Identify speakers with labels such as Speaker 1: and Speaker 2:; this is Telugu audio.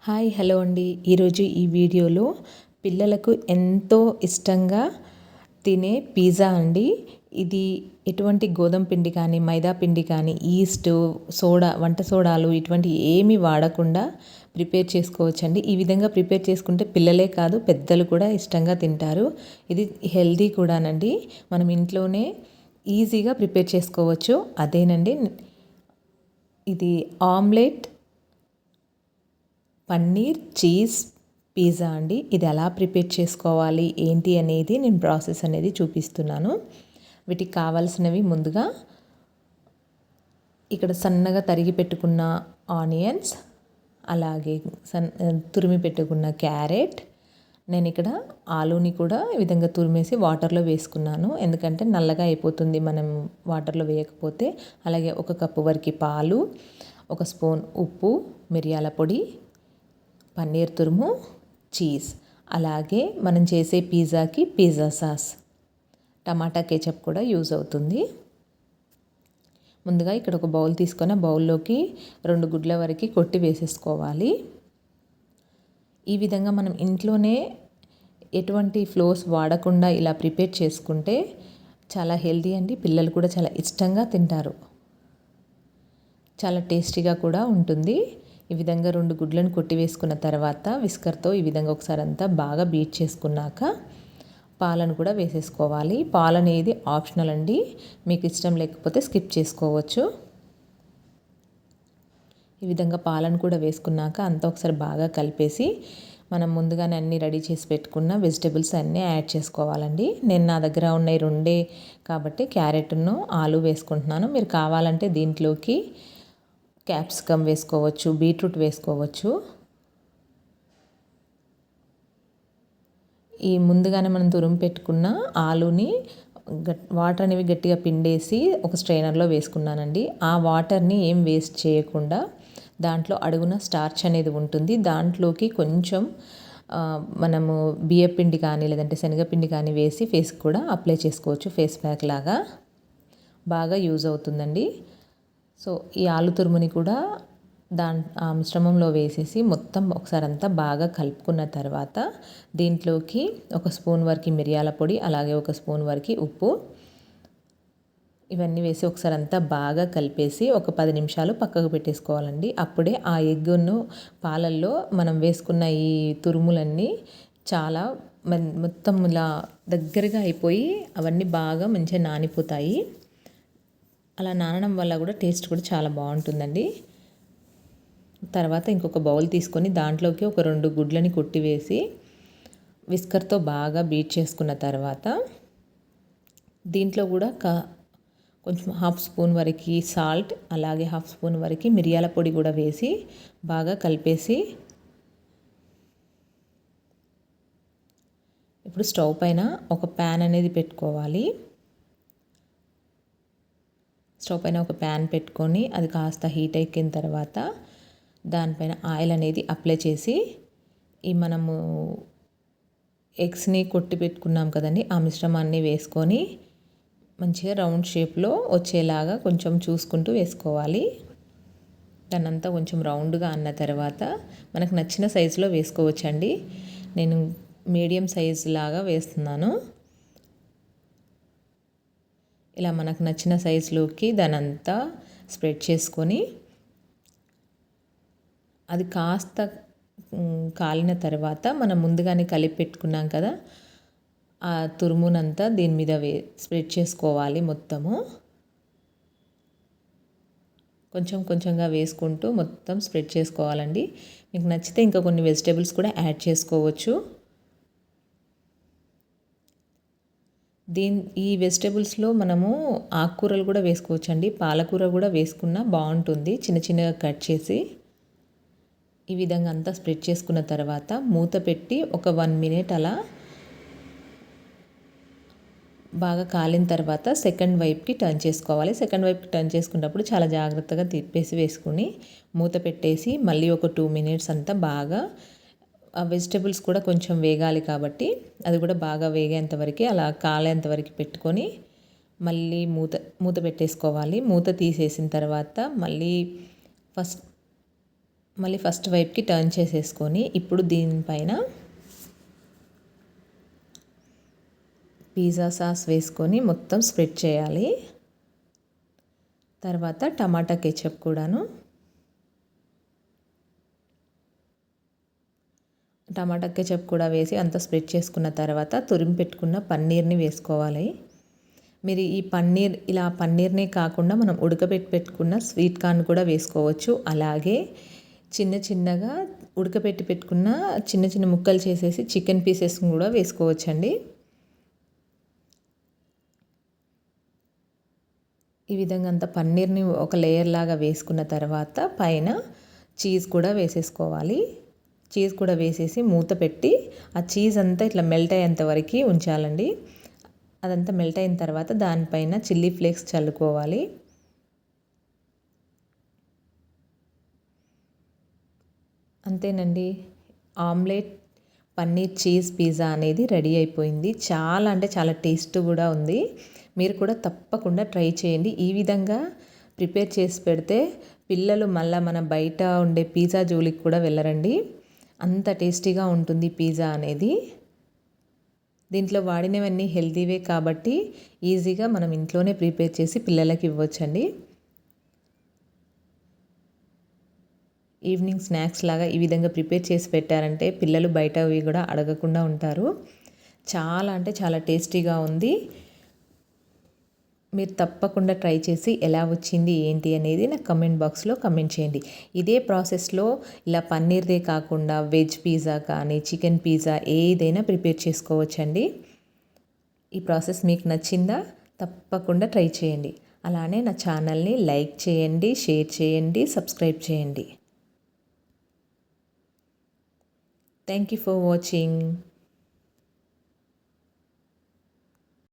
Speaker 1: హాయ్ హలో అండి. ఈరోజు ఈ వీడియోలో పిల్లలకు ఎంతో ఇష్టంగా తినే పిజ్జా అండి. ఇది ఎటువంటి గోధుమ పిండి కానీ మైదా పిండి కానీ ఈస్ట్ సోడా వంట సోడాలు ఇటువంటి ఏమీ వాడకుండా ప్రిపేర్ చేసుకోవచ్చండి. ఈ విధంగా ప్రిపేర్ చేసుకుంటే పిల్లలే కాదు పెద్దలు కూడా ఇష్టంగా తింటారు. ఇది హెల్దీ కూడానండి. మనం ఇంట్లోనే ఈజీగా ప్రిపేర్ చేసుకోవచ్చు. అదేనండి ఇది ఆమ్లెట్ పన్నీర్ చీజ్ పిజ్జా అండి. ఇది ఎలా ప్రిపేర్ చేసుకోవాలి ఏంటి అనేది నేను ప్రాసెస్ అనేది చూపిస్తున్నాను. వీటికి కావాల్సినవి ముందుగా ఇక్కడ సన్నగా తరిగి పెట్టుకున్న ఆనియన్స్, అలాగే తురిమి పెట్టుకున్న క్యారెట్, నేను ఇక్కడ ఆలూని కూడా ఈ విధంగా తురిమేసి వాటర్లో వేసుకున్నాను. ఎందుకంటే నల్లగా అయిపోతుంది మనం వాటర్లో వేయకపోతే. అలాగే 1 కప్పు వరకు పాలు, 1 స్పూన్ ఉప్పు, మిరియాల పొడి, పన్నీర్ తురుము, చీజ్, అలాగే మనం చేసే పిజ్జాకి పిజ్జా సాస్, టమాటా కేచప్ కూడా యూజ్ అవుతుంది. ముందుగా ఇక్కడ ఒక బౌల్ తీసుకొని ఆ బౌల్లోకి 2 గుడ్ల వరకు కొట్టి వేసేసుకోవాలి. ఈ విధంగా మనం ఇంట్లోనే ఎటువంటి ఫ్లోర్స్ వాడకుండా ఇలా ప్రిపేర్ చేసుకుంటే చాలా హెల్దీ అండి. పిల్లలు కూడా చాలా ఇష్టంగా తింటారు. చాలా టేస్టీగా కూడా ఉంటుంది. ఈ విధంగా 2 గుడ్లను కొట్టి వేసుకున్న తర్వాత విస్కర్తో ఈ విధంగా ఒకసారి అంతా బాగా బీట్ చేసుకున్నాక పాలను కూడా వేసేసుకోవాలి. పాలు అనేది ఆప్షనల్ అండి. మీకు ఇష్టం లేకపోతే స్కిప్ చేసుకోవచ్చు. ఈ విధంగా పాలను కూడా వేసుకున్నాక అంతా ఒకసారి బాగా కలిపేసి మనం ముందుగానే అన్నీ రెడీ చేసి పెట్టుకున్న వెజిటేబుల్స్ అన్నీ యాడ్ చేసుకోవాలండి. నేను నా దగ్గర ఉన్నాయి 2 కాబట్టి క్యారెట్ను ఆలు వేసుకుంటున్నాను. మీరు కావాలంటే దీంట్లోకి క్యాప్సికమ్ వేసుకోవచ్చు, బీట్రూట్ వేసుకోవచ్చు. ఈ ముందుగానే మనం తురిమి పెట్టుకున్న ఆలుని వాటర్ అనేవి గట్టిగా పిండేసి ఒక స్ట్రైనర్లో వేసుకున్నానండి. ఆ వాటర్ని ఏం వేస్ట్ చేయకుండా దాంట్లో అడుగున స్టార్చ్ అనేది ఉంటుంది. దాంట్లోకి కొంచెం మనము బియ్యపిండి కానీ లేదంటే శనగపిండి కానీ వేసి ఫేస్కి కూడా అప్లై చేసుకోవచ్చు. ఫేస్ ప్యాక్ లాగా బాగా యూజ్ అవుతుందండి. సో ఈ ఆలు తురుముని కూడా ఆ మిశ్రమంలో వేసేసి మొత్తం ఒకసారి అంతా బాగా కలుపుకున్న తర్వాత దీంట్లోకి 1 స్పూన్ వరకు మిరియాల పొడి, అలాగే 1 స్పూన్ వరకు ఉప్పు, ఇవన్నీ వేసి ఒకసారి అంతా బాగా కలిపేసి ఒక 10 నిమిషాలు పక్కకు పెట్టేసుకోవాలండి. అప్పుడే ఆ ఎగ్గును పాలల్లో మనం వేసుకున్న ఈ తురుములన్నీ చాలా మొత్తం ఇలా దగ్గరగా అయిపోయి అవన్నీ బాగా మంచిగా నానిపోతాయి. అలా నానడం వల్ల కూడా టేస్ట్ కూడా చాలా బాగుంటుందండి. తర్వాత ఇంకొక బౌల్ తీసుకొని దాంట్లోకి ఒక 2 గుడ్లని కొట్టివేసి విస్కర్తో బాగా బీట్ చేసుకున్న తర్వాత దీంట్లో కూడా కొంచెం 1/2 స్పూన్ వరకు సాల్ట్, అలాగే 1/2 స్పూన్ వరకు మిరియాల పొడి కూడా వేసి బాగా కలిపేసి ఇప్పుడు స్టవ్ పైన ఒక ప్యాన్ అనేది పెట్టుకోవాలి. స్టవ్ పైన ఒక ప్యాన్ పెట్టుకొని అది కాస్త హీట్ ఎక్కిన తర్వాత దానిపైన ఆయిల్ అనేది అప్లై చేసి ఈ మనము ఎగ్స్ని కొట్టి పెట్టుకున్నాం కదండి, ఆ మిశ్రమాన్ని వేసుకొని మంచిగా రౌండ్ షేప్లో వచ్చేలాగా కొంచెం చూసుకుంటూ వేసుకోవాలి. దాన్నంతా కొంచెం రౌండ్గా అన్న తర్వాత మనకు నచ్చిన సైజులో వేసుకోవచ్చండి. నేను మీడియం సైజు లాగా వేస్తున్నాను. ఇలా మనకు నచ్చిన సైజులోకి దానంతా స్ప్రెడ్ చేసుకొని అది కాస్త కాలిన తర్వాత మనం ముందుగానే కలిపి పెట్టుకున్నాం కదా, ఆ తురుమునంతా దీని మీద స్ప్రెడ్ చేసుకోవాలి. మొత్తము కొంచెం కొంచెంగా వేసుకుంటూ మొత్తం స్ప్రెడ్ చేసుకోవాలండి. మీకు నచ్చితే ఇంకా కొన్ని వెజిటేబుల్స్ కూడా యాడ్ చేసుకోవచ్చు. ఈ వెజిటేబుల్స్లో మనము ఆకుకూరలు కూడా వేసుకోవచ్చండి. పాలకూర కూడా వేసుకున్నా బాగుంటుంది. చిన్న చిన్నగా కట్ చేసి ఈ విధంగా అంతా స్ప్రెడ్ చేసుకున్న తర్వాత మూత పెట్టి ఒక 1 మినిట్ అలా బాగా కాలిన తర్వాత సెకండ్ వైపుకి టర్న్ చేసుకోవాలి. సెకండ్ వైపుకి టర్న్ చేసుకున్నప్పుడు చాలా జాగ్రత్తగా తిప్పేసి వేసుకుని మూత పెట్టేసి మళ్ళీ ఒక 2 మినిట్స్ అంతా బాగా ఆ వెజిటేబుల్స్ కూడా కొంచెం వేగాలి కాబట్టి అది కూడా బాగా వేగేంతవరకు అలా కాలేంతవరకు పెట్టుకొని మళ్ళీ మూత పెట్టేసుకోవాలి. మూత తీసేసిన తర్వాత మళ్ళీ మళ్ళీ ఫస్ట్ వైపుకి టర్న్ చేసేసుకొని ఇప్పుడు దీనిపైన పిజ్జా సాస్ వేసుకొని మొత్తం స్ప్రెడ్ చేయాలి. తర్వాత టమాటా కెచప్ కూడాను, టమాటా కెచప్ కూడా వేసి అంతా స్ప్రెడ్ చేసుకున్న తర్వాత తురిమి పెట్టుకున్న పన్నీర్ని వేసుకోవాలి. మీరు ఈ పన్నీర్ ఇలా పన్నీర్నే కాకుండా మనం ఉడకబెట్టి పెట్టుకున్న స్వీట్ కార్న్ కూడా వేసుకోవచ్చు. అలాగే చిన్న చిన్నగా ఉడకబెట్టి పెట్టుకున్న చిన్న చిన్న ముక్కలు చేసేసి చికెన్ పీసెస్ కూడా వేసుకోవచ్చండి. ఈ విధంగా అంత పన్నీర్ని ఒక లేయర్ లాగా వేసుకున్న తర్వాత పైన చీజ్ కూడా వేసేసుకోవాలి. చీజ్ కూడా వేసేసి మూత పెట్టి ఆ చీజ్ అంతా ఇట్లా మెల్ట్ అయ్యేంత వరకు ఉంచాలండి. అదంతా మెల్ట్ అయిన తర్వాత దానిపైన చిల్లీ ఫ్లేక్స్ చల్లుకోవాలి. అంతేనండి, ఆమ్లెట్ పన్నీర్ చీజ్ పిజ్జా అనేది రెడీ అయిపోయింది. చాలా అంటే చాలా టేస్ట్ కూడా ఉంది. మీరు కూడా తప్పకుండా ట్రై చేయండి. ఈ విధంగా ప్రిపేర్ చేసి పెడితే పిల్లలు మళ్ళీ మన బయట ఉండే పిజ్జా జోలికి కూడా వెళ్ళరండి. అంత టేస్టీగా ఉంటుంది పిజ్జా అనేది. దీంట్లో వాడినవన్నీ హెల్తీవే కాబట్టి ఈజీగా మనం ఇంట్లోనే ప్రిపేర్ చేసి పిల్లలకి ఇవ్వచ్చండి. ఈవినింగ్ స్నాక్స్ లాగా ఈ విధంగా ప్రిపేర్ చేసి పెట్టారంటే పిల్లలు బయటవి కూడా అడగకుండా ఉంటారు. చాలా అంటే చాలా టేస్టీగా ఉంది. మీరు తప్పకుండా ట్రై చేసి ఎలా వచ్చింది ఏంటి అనేది నాకు కమెంట్ బాక్స్లో కమెంట్ చేయండి. ఇదే ప్రాసెస్లో ఇలా పన్నీర్దే కాకుండా వెజ్ పిజ్జా కానీ చికెన్ పిజ్జా ఏదైనా ప్రిపేర్ చేసుకోవచ్చండి. ఈ ప్రాసెస్ మీకు నచ్చిందా? తప్పకుండా ట్రై చేయండి. అలానే నా ఛానల్ని లైక్ చేయండి, షేర్ చేయండి, సబ్స్క్రైబ్ చేయండి. Thank you for watching.